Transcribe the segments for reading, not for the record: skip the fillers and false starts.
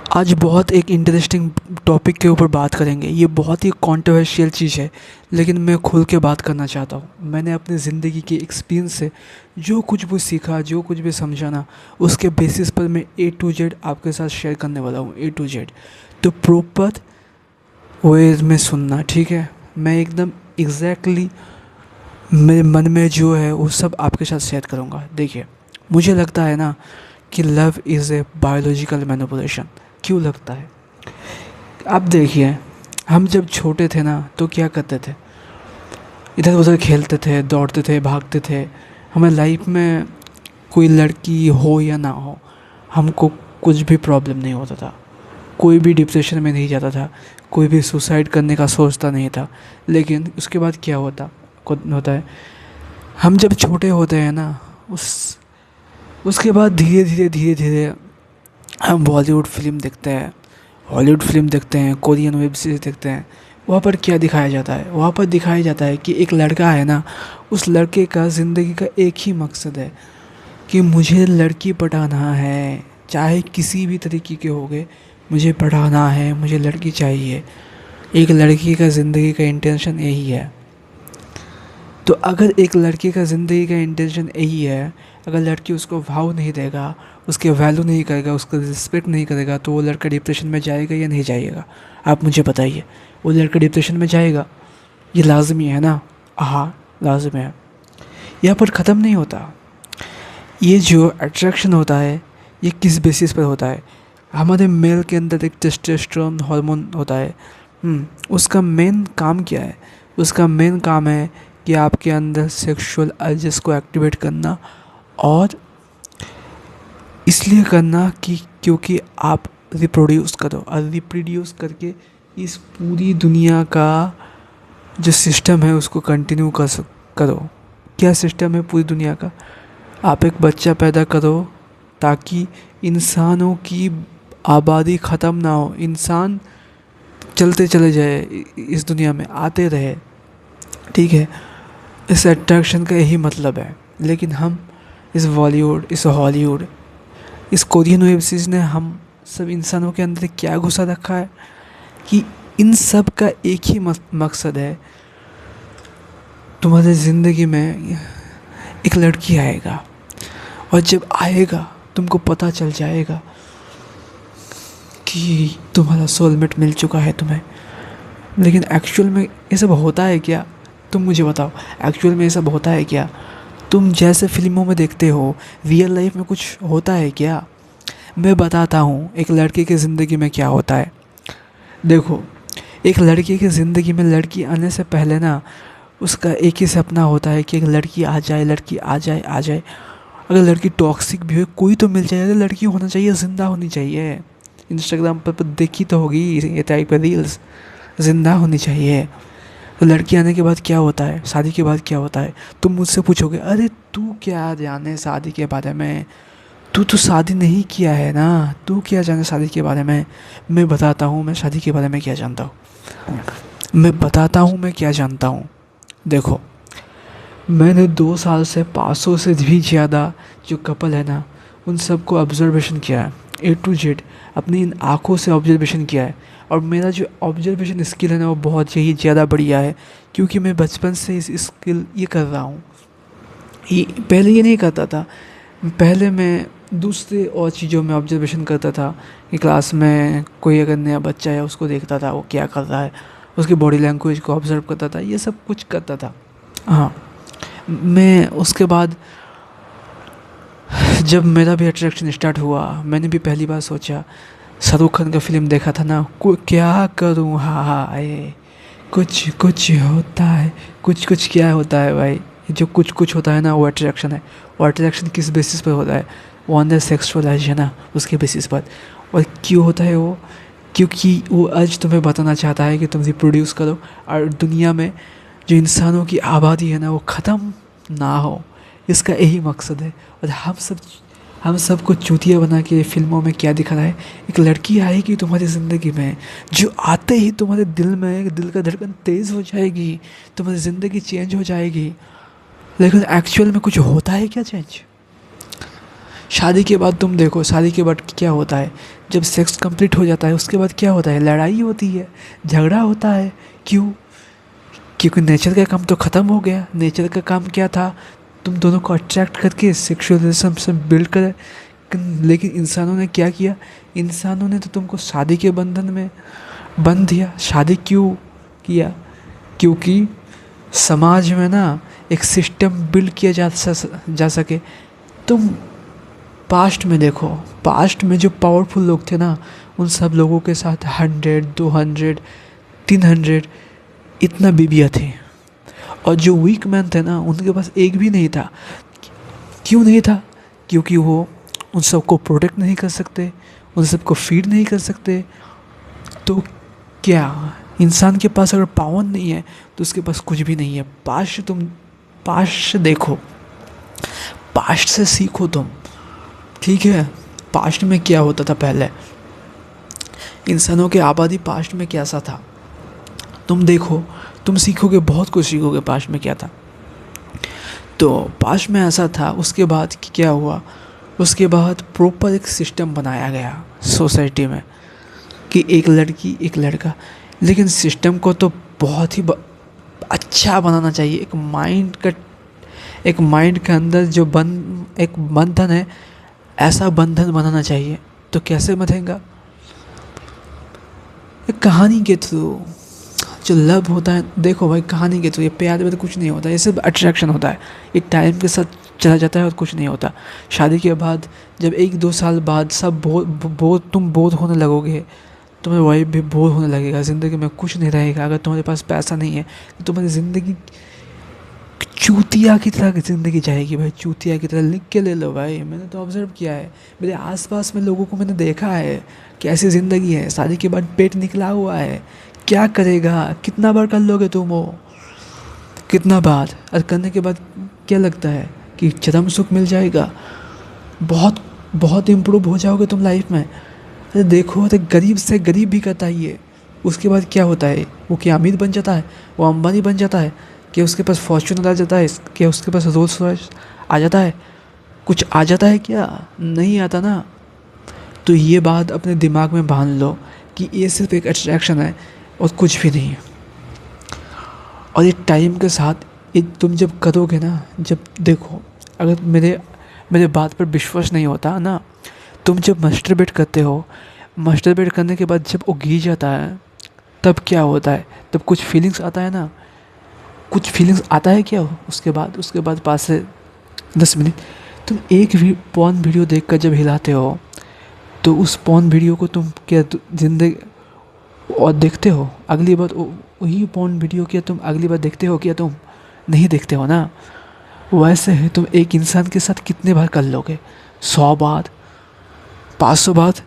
आज बहुत एक इंटरेस्टिंग टॉपिक के ऊपर बात करेंगे। ये बहुत ही कंट्रोवर्शियल चीज़ है, लेकिन मैं खुल के बात करना चाहता हूँ। मैंने अपनी ज़िंदगी के एक्सपीरियंस से जो कुछ भी सीखा, जो कुछ भी समझा ना, उसके बेसिस पर मैं ए टू जेड आपके साथ शेयर करने वाला हूँ। ए टू जेड तो प्रॉपर वेज में सुनना, ठीक है। मैं एकदम एग्जैक्टली मेरे मन में जो है वो सब आपके साथ शेयर करूँगा। देखिए, मुझे लगता है ना कि love is a biological manipulation. क्यों लगता है? आप देखिए, हम जब छोटे थे ना तो क्या करते थे, इधर उधर खेलते थे, दौड़ते थे, भागते थे। हमें लाइफ में कोई लड़की हो या ना हो, हमको कुछ भी प्रॉब्लम नहीं होता था। कोई भी डिप्रेशन में नहीं जाता था, कोई भी सुसाइड करने का सोचता नहीं था। लेकिन उसके बाद क्या होता है, हम जब छोटे होते हैं ना, उसके बाद धीरे धीरे धीरे धीरे हम बॉलीवुड फिल्म देखते हैं, हॉलीवुड फिल्म देखते हैं, कोरियन वेब सीरीज देखते हैं। वहाँ पर क्या दिखाया जाता है? वहाँ पर दिखाया जाता है कि एक लड़का है ना, उस लड़के का ज़िंदगी का एक ही मकसद है कि मुझे लड़की पटाना है, चाहे किसी भी तरीके के हो गए, मुझे पढ़ाना है, मुझे लड़की चाहिए। एक लड़की का ज़िंदगी का इंटेंशन यही है। तो अगर एक लड़के का ज़िंदगी का इंटेंशन यही है, अगर लड़की उसको भाव नहीं देगा, उसके वैल्यू नहीं करेगा, उसका रिस्पेक्ट नहीं करेगा, तो वो लड़का डिप्रेशन में जाएगा या नहीं जाएगा? आप मुझे बताइए। वो लड़का डिप्रेशन में जाएगा, ये लाजमी है ना? हाँ, लाजमी है। यहाँ पर ख़त्म नहीं होता। ये जो अट्रैक्शन होता है, ये किस बेसिस पर होता है? हमारे मेल के अंदर एक टेस्टोस्टेरोन हार्मोन होता है। उसका मेन काम क्या है? उसका मेन काम है कि आपके अंदर सेक्सुअल अर्जेस को एक्टिवेट करना, और इसलिए करना कि क्योंकि आप रिप्रोड्यूस करो, और रिप्रोड्यूस करके इस पूरी दुनिया का जो सिस्टम है उसको कंटिन्यू करो। क्या सिस्टम है पूरी दुनिया का? आप एक बच्चा पैदा करो ताकि इंसानों की आबादी ख़त्म ना हो, इंसान चलते चले जाए, इस दुनिया में आते रहे, ठीक है। इस अट्रैक्शन का यही मतलब है। लेकिन हम इस बॉलीवुड, इस हॉलीवुड, इस कोरियन वेब सीरीज़ ने हम सब इंसानों के अंदर क्या घुसा रखा है कि इन सब का एक ही मकसद है, तुम्हारे ज़िंदगी में एक लड़की आएगा, और जब आएगा तुमको पता चल जाएगा कि तुम्हारा सोलमेट मिल चुका है तुम्हें। लेकिन एक्चुअल में ये सब होता है क्या? तुम मुझे बताओ, एक्चुअल में ये सब होता है क्या? तुम जैसे फिल्मों में देखते हो, रियल लाइफ में कुछ होता है क्या? मैं बताता हूँ एक लड़के की ज़िंदगी में क्या होता है। देखो, एक लड़के की ज़िंदगी में लड़की आने से पहले ना, उसका एक ही सपना होता है कि एक लड़की आ जाए, लड़की आ जाए, आ जाए। अगर लड़की टॉक्सिक भी हो, कोई तो मिल जाए। अगर लड़की होना चाहिए, ज़िंदा होनी चाहिए। इंस्टाग्राम पर देखी तो होगी ये टाइप की रील्स, ज़िंदा होनी चाहिए। तो लड़की आने के बाद क्या होता है, शादी के बाद क्या होता है? तुम मुझसे पूछोगे, अरे तू क्या जाने शादी के बारे में, तू तो शादी नहीं किया है ना, तू क्या जाने शादी के बारे में। मैं बताता हूँ मैं शादी के बारे में क्या जानता हूँ। मैं बताता हूँ मैं क्या जानता हूँ। देखो, मैंने 2 साल से 500 से भी ज़्यादा जो कपल है ना, उन सबको ऑब्जर्वेशन किया है, ए टू जेड अपनी इन आँखों से ऑब्जर्वेशन किया है। और मेरा जो ऑब्जर्वेशन स्किल है ना, वो बहुत ही ज़्यादा बढ़िया है, क्योंकि मैं बचपन से इस स्किल ये कर रहा हूँ। ये पहले ये नहीं करता था। पहले मैं दूसरे और चीज़ों में ऑब्जर्वेशन करता था कि क्लास में कोई अगर नया बच्चा है उसको देखता था वो क्या कर रहा है, उसकी बॉडी लैंग्वेज को ऑब्जर्व करता था, ये सब कुछ करता था। हाँ, मैं उसके बाद जब मेरा भी अट्रैक्शन स्टार्ट हुआ, मैंने भी पहली बार सोचा, शाहरुख खान का फिल्म देखा था ना, क्या करूँ, हाय कुछ कुछ होता है, कुछ कुछ क्या होता है भाई? जो कुछ कुछ होता है ना, वो अट्रैक्शन है। वो अट्रैक्शन किस बेसिस पर होता है? वो अंदर सेक्सुअलाइज है ना, उसके बेसिस पर। और क्यों होता है वो? क्योंकि वो आज तुम्हें बताना चाहता है कि तुम रिप्रोड्यूस करो, और दुनिया में जो इंसानों की आबादी है ना, वो ख़त्म ना हो। इसका यही मकसद है। और हम सबको चूतिया बना के फिल्मों में क्या दिखा रहा है, एक लड़की आएगी तुम्हारी ज़िंदगी में, जो आते ही तुम्हारे दिल में दिल का धड़कन तेज़ हो जाएगी, तुम्हारी ज़िंदगी चेंज हो जाएगी। लेकिन एक्चुअल में कुछ होता है क्या चेंज? शादी के बाद तुम देखो, शादी के बाद क्या होता है, जब सेक्स कंप्लीट हो जाता है उसके बाद क्या होता है, लड़ाई होती है, झगड़ा होता है। क्यों? क्योंकि नेचर का काम तो ख़त्म हो गया। नेचर का काम क्या था, तुम दोनों को अट्रैक्ट करके सेक्सुअल रिलेशनशिप बिल्ड करे। लेकिन इंसानों ने क्या किया, इंसानों ने तो तुमको शादी के बंधन में बंध दिया। शादी क्यों किया? क्योंकि समाज में ना एक सिस्टम बिल्ड किया जा सके। तुम पास्ट में देखो, पास्ट में जो पावरफुल लोग थे ना, उन सब लोगों के साथ 100, 200, 300 इतना बीबियाँ थी। और जो वीक मैन थे ना, उनके पास एक भी नहीं था। क्यों नहीं था? क्योंकि वो उन सबको प्रोटेक्ट नहीं कर सकते, उन सबको फीड नहीं कर सकते। तो क्या इंसान के पास अगर पावर नहीं है तो उसके पास कुछ भी नहीं है। पास्ट देखो, पास्ट से सीखो तुम, ठीक है। पास्ट में क्या होता था पहले, इंसानों की आबादी पास्ट में कैसा था, तुम देखो, तुम सीखोगे, बहुत कुछ सीखोगे पास्ट में क्या था। तो पास्ट में ऐसा था। उसके बाद क्या हुआ, उसके बाद प्रॉपर एक सिस्टम बनाया गया सोसाइटी में कि एक लड़की एक लड़का। लेकिन सिस्टम को तो बहुत ही अच्छा बनाना चाहिए। एक माइंड के अंदर जो एक बंधन है, ऐसा बंधन बनाना चाहिए। तो कैसे बंधेगा? एक कहानी के थ्रू। जो लव होता है, देखो भाई, कहानी के थ्रू, ये प्यार में तो कुछ नहीं होता, ये सिर्फ अट्रैक्शन होता है। ये टाइम के साथ चला जाता है और कुछ नहीं होता। शादी के बाद जब 1-2 साल बाद सब तुम बोर होने लगोगे, तुम्हारी वाइफ भी बोर होने लगेगा, ज़िंदगी में कुछ नहीं रहेगा। अगर तुम्हारे पास पैसा नहीं है तो तुम्हारी ज़िंदगी चूतिया की तरह ज़िंदगी जाएगी भाई, चूतिया की तरह। लिख के ले लो भाई, मैंने तो ऑब्ज़र्व किया है, मेरे आसपास में लोगों को मैंने देखा है कैसी ज़िंदगी है। शादी के बाद पेट निकला हुआ है, क्या करेगा, कितना बार कर लोगे तुम वो, कितना बार। और करने के बाद क्या लगता है कि चरम सुख मिल जाएगा, बहुत बहुत इम्प्रूव हो जाओगे तुम लाइफ में। अरे देखो, अरे गरीब से गरीब भी करता ही है। उसके बाद क्या होता है, वो क्या अमीर बन जाता है, वो अंबानी बन जाता है, कि उसके पास फॉर्च्यूनर आ जाता है, क्या उसके पास रोल्स रॉयस आ जाता है, कुछ आ जाता है? क्या नहीं आता ना। तो ये बात अपने दिमाग में बांध लो कि ये सिर्फ एक अट्रैक्शन है और कुछ भी नहीं है। और ये टाइम के साथ ये तुम जब करोगे ना, जब देखो, अगर मेरे बात पर विश्वास नहीं होता ना, तुम जब मास्टरबेट करते हो, मास्टरबेट करने के बाद जब वो गिर जाता है, तब क्या होता है, तब कुछ फीलिंग्स आता है ना, कुछ फीलिंग्स आता है क्या? उसके बाद 5 से 10 मिनट तुम एक भी पॉर्न वीडियो देखकर जब हिलाते हो, तो उस पॉर्न वीडियो को तुम क्या जिंदगी और देखते हो अगली बार? वही पॉर्न वीडियो क्या तुम अगली बार देखते हो क्या? तुम नहीं देखते हो ना। वैसे है, तुम एक इंसान के साथ कितने बार कर लोगे? 100 बार, 500 बार।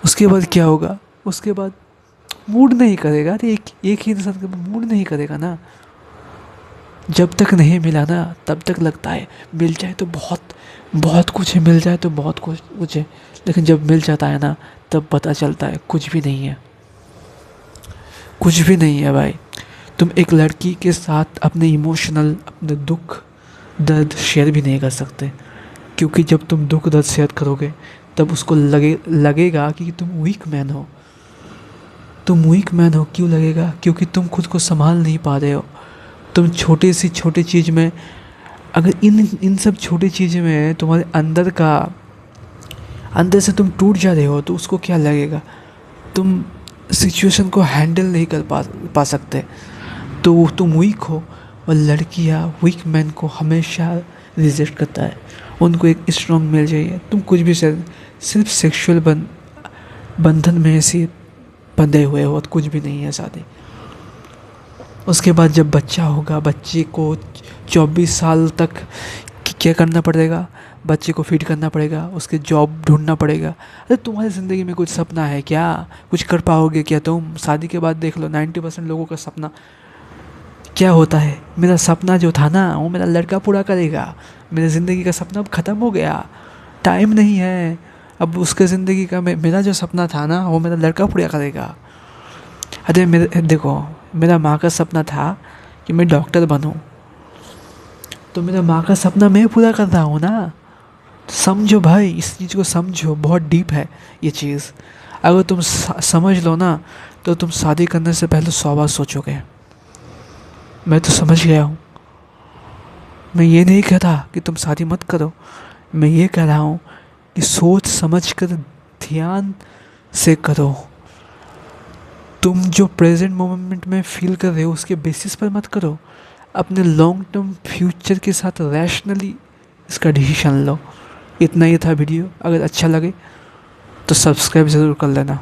उसके बाद क्या होगा? उसके बाद मूड नहीं करेगा। अरे एक ही इंसान का मूड नहीं करेगा ना। जब तक नहीं मिला ना, तब तक लगता है मिल जाए तो बहुत कुछ है, मिल जाए तो बहुत कुछ है। लेकिन जब मिल जाता है ना, तब पता चलता है कुछ भी नहीं है, कुछ भी नहीं है भाई। तुम एक लड़की के साथ अपने इमोशनल, अपने दुख दर्द शेयर भी नहीं कर सकते, क्योंकि जब तुम दुख दर्द शेयर करोगे तब उसको लगेगा कि तुम वीक मैन हो। तुम वीक मैन हो क्यों लगेगा? क्योंकि तुम खुद को संभाल नहीं पा रहे हो। तुम छोटी चीज़ में, अगर इन सब छोटी चीज़ों में तुम्हारे अंदर से तुम टूट जा रहे हो, तो उसको क्या लगेगा? तुम सिचुएशन को हैंडल नहीं कर पा सकते, तो तुम वीक हो। और लड़कियां वीक मैन को हमेशा रिजेक्ट करता है। उनको एक स्ट्रॉन्ग मिल जाइए, तुम कुछ भी सिर्फ सेक्सुअल बंधन में ऐसे बंधे हुए हो, और कुछ भी नहीं है शादी। उसके बाद जब बच्चा होगा, बच्चे को 24 साल तक क्या करना पड़ेगा? बच्चे को फीड करना पड़ेगा, उसके जॉब ढूंढना पड़ेगा। अरे तुम्हारी ज़िंदगी में कुछ सपना है क्या? कुछ कर पाओगे क्या तुम? शादी के बाद देख लो, 90% लोगों का सपना क्या होता है? मेरा सपना जो था ना, वो मेरा लड़का पूरा करेगा। मेरी ज़िंदगी का सपना अब ख़त्म हो गया, टाइम नहीं है अब उसके ज़िंदगी का। मेरा जो सपना था ना, वो मेरा लड़का पूरा करेगा। अरे देखो, मेरा माँ का सपना था कि मैं डॉक्टर बनूं, तो मेरा माँ का सपना मैं पूरा कर रहा हूँ ना। समझो भाई, इस चीज़ को समझो, बहुत डीप है ये चीज़। अगर तुम समझ लो ना, तो तुम शादी करने से पहले 100 बार सोचोगे। मैं तो समझ गया हूँ। मैं ये नहीं कह रहा कि तुम शादी मत करो, मैं ये कह रहा हूँ कि सोच समझ कर ध्यान से करो। तुम जो प्रेजेंट मोमेंट में फील कर रहे हो उसके बेसिस पर मत करो, अपने लॉन्ग टर्म फ्यूचर के साथ रैशनली इसका डिसीजन लो। इतना ही था वीडियो। अगर अच्छा लगे तो सब्सक्राइब ज़रूर कर लेना।